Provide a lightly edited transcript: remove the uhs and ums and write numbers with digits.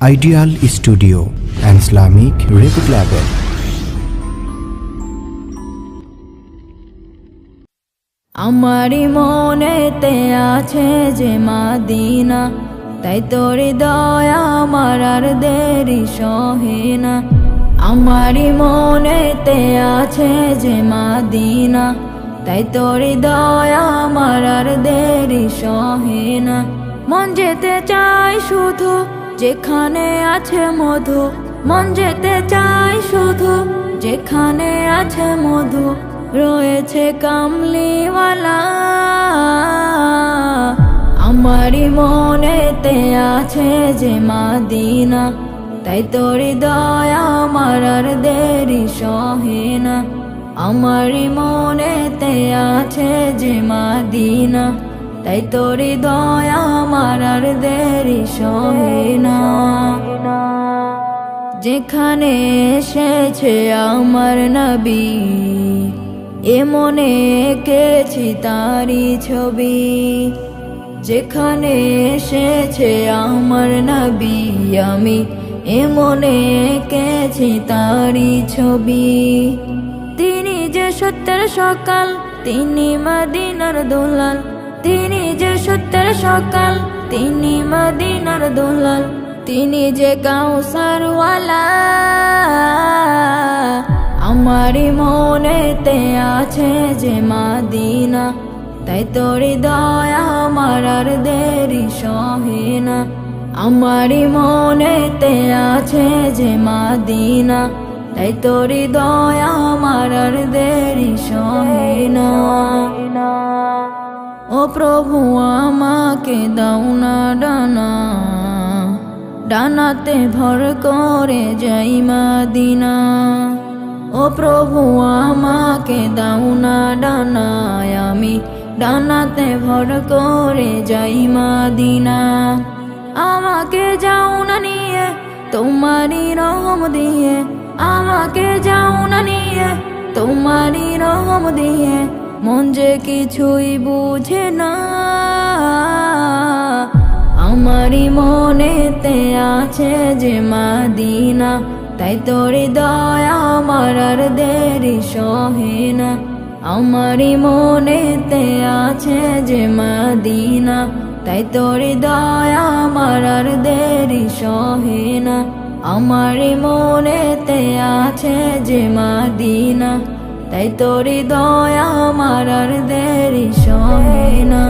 Ideal studio and Islamic record label. আমারি মনেতে আছে যে মাদিনা, তাই তোর দয়া আমার আর দেরি সহে না। আমারি মনেতে আছে যে মাদিনা, তাই তোর দয়া আমার আর দেরি সহে না। মন যেতে চাই শুধু যেখানে আছে মধু, মন যেতে চাই শুধু যেখানে আছে মধু, রয়েছে কামলিওয়ালা। আমারি মনেতে আছে যে মাদিনা, তাই তোর দয়া আমার আর দেরি সহে না। আমারি মনেতে আছে যে মাদিনা, তাই তোর দয়া আমার আর দেরি সহে না। যেখানে এসেছে আমার নবী, এ মনে এঁকেছি তারি ছবি। যেখানে এসেছে আমার নবী, আমি এ মনে এঁকেছি তারি ছবি। তিনি যে সত্যের সকাল, তিনি মদিনার দুলাল, তিনি যে সত্যের সকাল, তিনি মদিনার দুলাল, তিনি যে কাউসারওয়ালা। আমারি মনেতে আছে যে মাদিনা, তাই তোর দয়া আমার আর দেরি সহে না। আমারি মনেতে আছে যে মাদিনা, তাই তোর দয়া আমার আর দেরি সহে না। ও প্রভু আমাকে দাও না ডানা, ডানাতে ভর করে যাই মাদিনা। ও প্রভু আমাকে দাও না ডানা, আমি ডানাতে ভর করে যাই মাদিনা। আমাকে যাও না নিয়ে তোমারি রহম দিয়ে, আমাকে যাও না নিয়ে তোমারি রহম দিয়ে, মন যে কিছুই বুঝে না। আমারি মনেতে আছে যে মাদিনা, তাই তোর দয়া আমার আর দেরি সহে না। আমারি মনেতে আছে যে মাদিনা, তাই তোর দয়া আমার আর দেরি সহে না। আমারি মনেতে আছে যে মাদিনা, তাই তোর দয়া আমার আর দেরি সহে না।